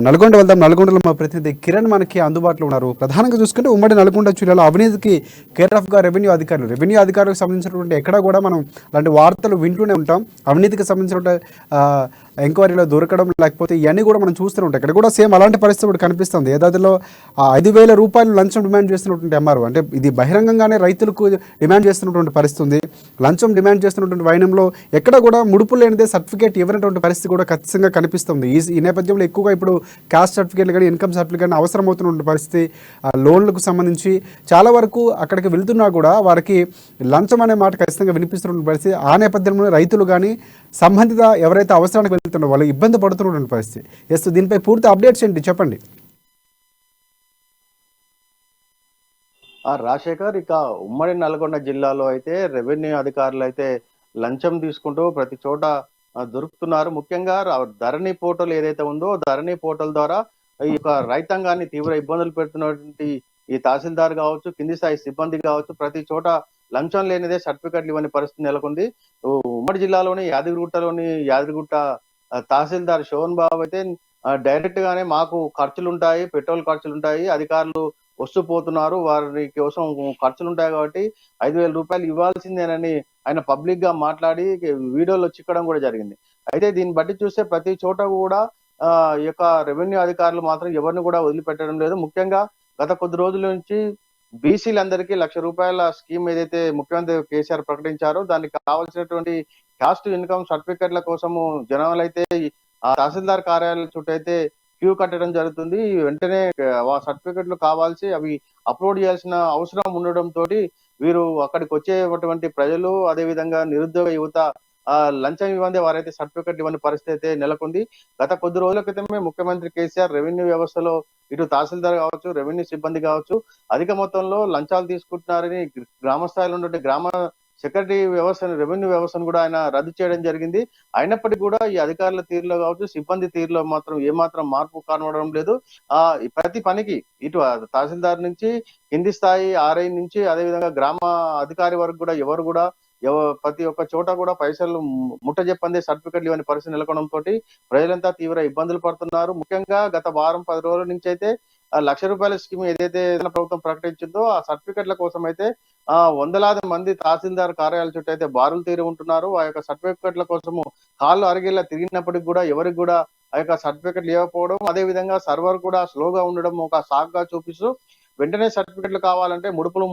నల్గొండ వెళ్దాం. నల్గొండలో మా ప్రతినిధి కిరణ్ మనకి అందుబాటులో ఉన్నారు. ప్రధానంగా చూసుకుంటే ఉమ్మడి నల్గొండ జిల్లాలో అవినీతికి కేర్ ఆఫ్గా రెవెన్యూ అధికారులకు సంబంధించినటువంటి ఎక్కడ కూడా మనం అలాంటి వార్తలు వింటూనే ఉంటాం. అవినీతికి సంబంధించిన ఎంక్వైరీలో దొరకడం లేకపోతే ఇవన్నీ కూడా మనం చూస్తూనే ఉంటాం. ఇక్కడ కూడా సేమ్ అలాంటి పరిస్థితి కూడా కనిపిస్తుంది. ఏదాదిలో 5,000 రూపాయలు లంచం డిమాండ్ చేస్తున్నటువంటి ఎంఆర్ఓ, అంటే ఇది బహిరంగంగానే రైతులకు డిమాండ్ చేస్తున్నటువంటి పరిస్థితి ఉంది. లంచం డిమాండ్ చేస్తున్నటువంటి వైనంలో ఎక్కడ కూడా ముడుపు లేనిదే సర్టిఫికేట్ ఇవ్వనటువంటి పరిస్థితి కూడా ఖచ్చితంగా కనిపిస్తుంది. ఈ నేపథ్యంలో ఎక్కువగా ఇప్పుడు కాస్ట్ సర్టిఫికేట్లు కానీ ఇన్కమ్ సర్టిఫికేట్ కానీ అవసరం అవుతున్న పరిస్థితి. లోన్లకు సంబంధించి చాలా వరకు అక్కడికి వెళ్తున్నా కూడా వారికి లంచం అనే మాట ఖచ్చితంగా వినిపిస్తున్న పరిస్థితి. ఆ నేపథ్యంలో రైతులు కానీ సంబంధిత ఎవరైతే అవసరానికి వెళ్తున్నారో వాళ్ళు ఇబ్బంది పడుతున్నటువంటి పరిస్థితి. ఎస్, దీనిపై పూర్తి అప్డేట్స్ ఏంటి చెప్పండి. రాజశేఖర్, ఇక ఉమ్మడి నల్గొండ జిల్లాలో అయితే రెవెన్యూ అధికారులు అయితే లంచం తీసుకుంటూ ప్రతి చోట దొరుకుతున్నారు. ముఖ్యంగా ధరణి పోర్టల్ ఏదైతే ఉందో ధరణి పోర్టల్ ద్వారా ఈ యొక్క రైతాంగాన్ని తీవ్ర ఇబ్బందులు పెడుతున్నటువంటి ఈ తహసీల్దార్ కావచ్చు, కింది స్థాయి సిబ్బంది కావచ్చు, ప్రతి చోట లంచం లేనిదే సర్టిఫికెట్లు ఇవ్వని పరిస్థితి నెలకొంది. ఉమ్మడి జిల్లాలోని యాదగిరిగుట్ట తహసీల్దార్ శోభన్ బాబు అయితే డైరెక్ట్ గానే మాకు ఖర్చులుంటాయి, పెట్రోల్ ఖర్చులుంటాయి, అధికారులు వస్తూ పోతున్నారు, వారి కోసం ఖర్చులుంటాయి కాబట్టి 5,000 రూపాయలు ఇవ్వాల్సిందేనని ఆయన పబ్లిక్ గా మాట్లాడి వీడియోలో చిక్కడం కూడా జరిగింది. అయితే దీన్ని బట్టి చూస్తే ప్రతి చోట కూడా ఈ యొక్క రెవెన్యూ అధికారులు మాత్రం ఎవరిని కూడా వదిలిపెట్టడం లేదు. ముఖ్యంగా గత కొద్ది రోజుల నుంచి బీసీలందరికీ 1,00,000 రూపాయల స్కీమ్ ఏదైతే ముఖ్యమంత్రి కేసీఆర్ ప్రకటించారో దానికి కావాల్సినటువంటి కాస్ట్ ఇన్కమ్ సర్టిఫికెట్ల కోసము జనాలైతే ఆ తహసీల్దార్ కార్యాలయం చుట్టూ అయితే క్యూ కట్టడం జరుగుతుంది. వెంటనే ఆ సర్టిఫికెట్లు కావాల్సి అవి అప్లోడ్ చేయాల్సిన అవసరం ఉండడం తోటి వీరు అక్కడికి వచ్చేటువంటి ప్రజలు, అదే విధంగా నిరుద్యోగ యువత లంచం ఇవ్వందే వారైతే సర్టిఫికెట్ ఇవ్వని పరిస్థితి అయితే నెలకొంది. గత కొద్ది రోజుల క్రితమే ముఖ్యమంత్రి కేసీఆర్ రెవెన్యూ వ్యవస్థలో ఇటు తహసీల్దార్ కావచ్చు, రెవెన్యూ సిబ్బంది కావచ్చు అధిక మొత్తంలో లంచాలు తీసుకుంటున్నారని గ్రామ స్థాయిలో ఉన్నటువంటి గ్రామ సెక్రటరీ వ్యవస్థను, రెవెన్యూ వ్యవస్థను కూడా ఆయన రద్దు చేయడం జరిగింది. అయినప్పటికీ కూడా ఈ అధికారుల తీరులో కావచ్చు, సిబ్బంది తీరులో మాత్రం ఏమాత్రం మార్పు కనబడడం లేదు. ప్రతి పనికి ఇటు తహసీల్దార్ నుంచి కింది స్థాయి ఆర్ఐ నుంచి అదేవిధంగా గ్రామ అధికారి వరకు కూడా ఎవరు కూడా ప్రతి ఒక్క చోట కూడా పైసలు ముట్ట చెప్పందే సర్టిఫికెట్లు ఇవ్వని పరిస్థితి నెలకొనడంతో ప్రజలంతా తీవ్ర ఇబ్బందులు పడుతున్నారు. ముఖ్యంగా గత వారం 10 రోజుల నుంచి అయితే 1,00,000 రూపాయల స్కీమ్ ఏదైతే ప్రభుత్వం ప్రకటించిందో ఆ సర్టిఫికెట్ల కోసం అయితే వందలాది మంది తహసీల్దార్ కార్యాలయాల చుట్టూ అయితే బారులు తీరి ఉంటున్నారు. ఆ యొక్క సర్టిఫికెట్ల కోసము కాళ్ళు అరిగేలా తిరిగినప్పటికి కూడా ఎవరికి కూడా ఆ యొక్క సర్టిఫికెట్లు ఇవ్వకపోవడం, అదే విధంగా సర్వర్ కూడా స్లోగా ఉండడం ఒక సాకుగా చూపిస్తూ వెంటనే సర్టిఫికెట్లు కావాలంటే ముడుపులు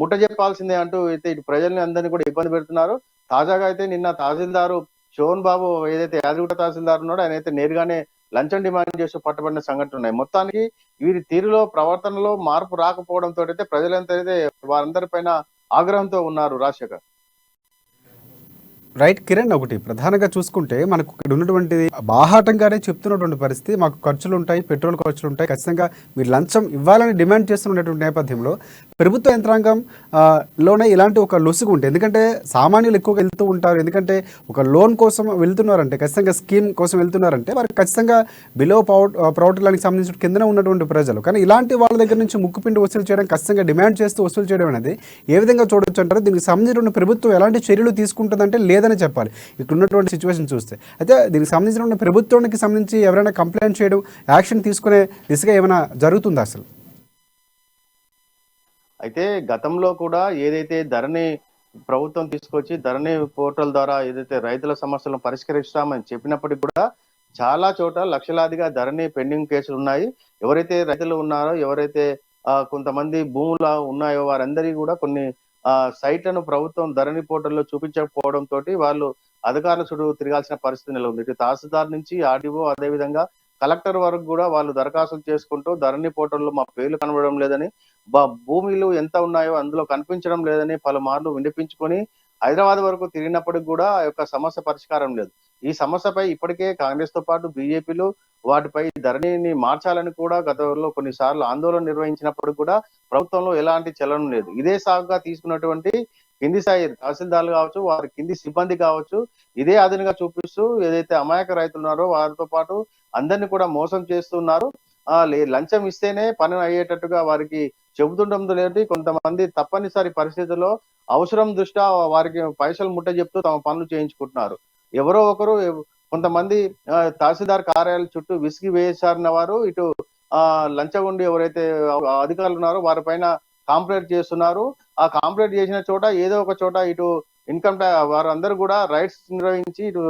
ముట్ట చెప్పాల్సిందే అంటూ అయితే ఇటు ప్రజల్ని అందరినీ కూడా ఇబ్బంది పెడుతున్నారు. తాజాగా అయితే నిన్న తహసీల్దారు శోభన్ బాబు ఏదైతే యాదగిరిగుట్ట తహసీల్దార్ ఉన్నాడో ఆయన అయితే నేరుగానే లంచం డిమాండ్ చేస్తూ పట్టుబడిన సంఘటనలు ఉన్నాయి. మొత్తానికి వీరి తీరులో, ప్రవర్తనలో మార్పు రాకపోవడంతో అయితే ప్రజలంతా అయితే వారందరిపైన ఆగ్రహంతో ఉన్నారు. రాజశేఖర్, రైట్ కిరణ్, ఒకటి ప్రధానంగా చూసుకుంటే మనకు ఇక్కడ ఉన్నటువంటి బాహాటంగానే చెప్తున్నటువంటి పరిస్థితి, మాకు ఖర్చులు ఉంటాయి, పెట్రోల్ ఖర్చులు ఉంటాయి, ఖచ్చితంగా మీరు లంచం ఇవ్వాలని డిమాండ్ చేస్తున్నటువంటి నేపథ్యంలో ప్రభుత్వ యంత్రాంగం లోనే ఇలాంటి ఒక లొసుగు ఉంటుంది. ఎందుకంటే సామాన్యులు ఎక్కువగా వెళ్తూ ఉంటారు. ఎందుకంటే ఒక లోన్ కోసం వెళ్తున్నారంటే, ఖచ్చితంగా స్కీమ్ కోసం వెళ్తున్నారంటే వారికి ఖచ్చితంగా బిలో పవర్టీ సంబంధించిన కిందనే ఉన్నటువంటి ప్రజలు. కానీ ఇలాంటి వాళ్ళ దగ్గర నుంచి ముక్కుపిండి వసూలు చేయడం, ఖచ్చితంగా డిమాండ్ చేస్తూ వసూలు చేయడం అనేది ఏ విధంగా చూడొచ్చు అంటారు? దీనికి సంబంధించిన ప్రభుత్వం ఎలాంటి చర్యలు తీసుకుంటుందంటే లేదని చెప్పాలి ఇక్కడ ఉన్నటువంటి సిచ్యువేషన్ చూస్తే. అయితే దీనికి సంబంధించిన ప్రభుత్వానికి సంబంధించి ఎవరైనా కంప్లైంట్ చేయడం, యాక్షన్ తీసుకునే దిశగా ఏమైనా జరుగుతుందా అసలు? అయితే గతంలో కూడా ఏదైతే ధరణి ప్రభుత్వం తీసుకొచ్చి ధరణి పోర్టల్ ద్వారా ఏదైతే రైతుల సమస్యలను పరిష్కరిస్తామని చెప్పినప్పటికీ కూడా చాలా చోట లక్షలాదిగా ధరణి పెండింగ్ కేసులు ఉన్నాయి. ఎవరైతే రైతులు ఉన్నారో, ఎవరైతే కొంతమంది భూములు ఉన్నాయో వారందరికీ కూడా కొన్ని సైట్లను ప్రభుత్వం ధరణి పోర్టల్లో చూపించకపోవడం తోటి వాళ్ళు అధికారుల చుట్టూ తిరగాల్సిన పరిస్థితి నెలకొంది. ఇటు తహసీల్దార్ నుంచి ఆర్డీఓ, అదేవిధంగా కలెక్టర్ వరకు కూడా వాళ్ళు దరఖాస్తులు చేసుకుంటూ ధరణి పోర్టల్లో మా పేర్లు కనబడడం లేదని, భూమిలు ఎంత ఉన్నాయో అందులో కనిపించడం లేదని పలుమార్లు వినిపించుకొని హైదరాబాద్ వరకు తిరిగినప్పటికి కూడా ఆ యొక్క సమస్య పరిష్కారం లేదు. ఈ సమస్యపై ఇప్పటికే కాంగ్రెస్ తో పాటు బీజేపీలు వాటిపై ధరణిని మార్చాలని కూడా గతంలో కొన్నిసార్లు ఆందోళన నిర్వహించినప్పుడు కూడా ప్రభుత్వంలో ఎలాంటి చలనం లేదు. ఇదే సాగుగా తీసుకున్నటువంటి కింది స్థాయి తహసీల్దార్లు కావచ్చు, వారి కింది సిబ్బంది కావచ్చు, ఇదే అదనుగా చూపిస్తూ ఏదైతే అమాయక రైతులు ఉన్నారో వారితో పాటు అందరినీ కూడా మోసం చేస్తున్నారు. లంచం ఇస్తేనే పని అయ్యేటట్టుగా వారికి చెబుతుండడం లేదు. కొంతమంది తప్పనిసరి పరిస్థితుల్లో అవసరం దృష్ట్యా వారికి పైసలు ముట్ట చెప్తూ తమ పనులు చేయించుకుంటున్నారు. ఎవరో ఒకరు కొంతమంది తహసీల్దార్ కార్యాలయాల చుట్టూ విసిగి వేశారన్న వారు ఇటు లంచగొండి ఎవరైతే అధికారులు ఉన్నారో వారి పైన కాంప్లైంట్ చేస్తున్నారు. ఆ కాంప్లైంట్ చేసిన చోట ఏదో ఒక చోట ఇటు ఇన్కమ్ ట్యాక్స్ వారందరూ కూడా రైట్స్ నిర్వహించి ఇటు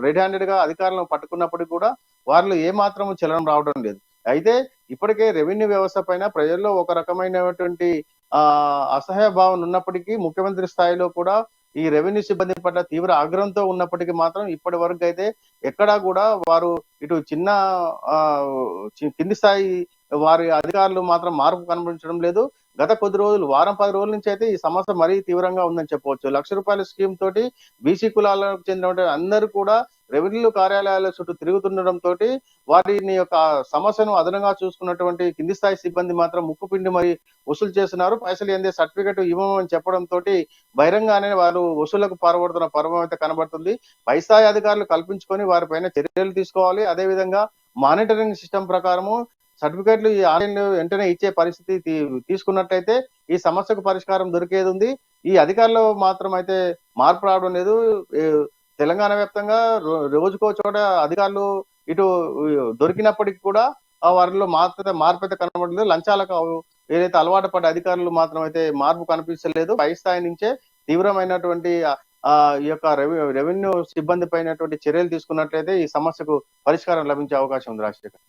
రెడ్ హ్యాండెడ్ గా అధికారులను పట్టుకున్నప్పటికీ కూడా వాళ్ళు ఏ మాత్రం చలనం రావడం లేదు. అయితే ఇప్పటికే రెవెన్యూ వ్యవస్థ పైన ప్రజల్లో ఒక రకమైనటువంటి అసహాయ భావన ఉన్నప్పటికీ ముఖ్యమంత్రి స్థాయిలో కూడా ఈ రెవెన్యూ సిబ్బంది పట్ల తీవ్ర ఆగ్రహంతో ఉన్నప్పటికీ మాత్రం ఇప్పటి వరకు అయితే ఎక్కడా కూడా వారు ఇటు చిన్న కింది స్థాయి వారి అధికారులు మాత్రం మార్పు కనిపించడం లేదు. గత కొద్ది రోజులు వారం 10 రోజుల నుంచి అయితే ఈ సమస్య మరీ తీవ్రంగా ఉందని చెప్పవచ్చు. ₹1,00,000 స్కీమ్ తోటి బీసీ కులాలకు చెందిన అందరూ కూడా రెవెన్యూ కార్యాలయాల చుట్టూ తిరుగుతుండటంతో వారిని యొక్క సమస్యను అదనంగా చూసుకున్నటువంటి కింది స్థాయి సిబ్బంది మాత్రం ముక్కుపిండి మరి వసూలు చేస్తున్నారు. పైసలు ఏందే సర్టిఫికెట్ ఇవ్వమని చెప్పడంతో బహిరంగానే వారు వసూళ్లకు పాల్పడుతున్న పర్వం అయితే కనబడుతుంది. పై స్థాయి అధికారులు కల్పించుకొని వారిపైన చర్యలు తీసుకోవాలి. అదేవిధంగా మానిటరింగ్ సిస్టమ్ ప్రకారము సర్టిఫికేట్లు ఈ ఆన్లైన్ వెంటనే ఇచ్చే పరిస్థితి తీసుకున్నట్లయితే ఈ సమస్యకు పరిష్కారం దొరికేది ఉంది. ఈ అధికారులు మాత్రం అయితే మార్పు రావడం లేదు. తెలంగాణ వ్యాప్తంగా రోజుకో చోట అధికారులు ఇటు దొరికినప్పటికీ కూడా వారిలో మార్పు అయితే కనబడలేదు. లంచాలకు ఏదైతే అలవాటు పడ్డ అధికారులు మాత్రం అయితే మార్పు కనిపించలేదు. పై స్థాయి నుంచే తీవ్రమైనటువంటి ఈ యొక్క రెవెన్యూ సిబ్బంది పైనటువంటి చర్యలు తీసుకున్నట్లయితే ఈ సమస్యకు పరిష్కారం లభించే అవకాశం ఉంది. రాజశేఖర్.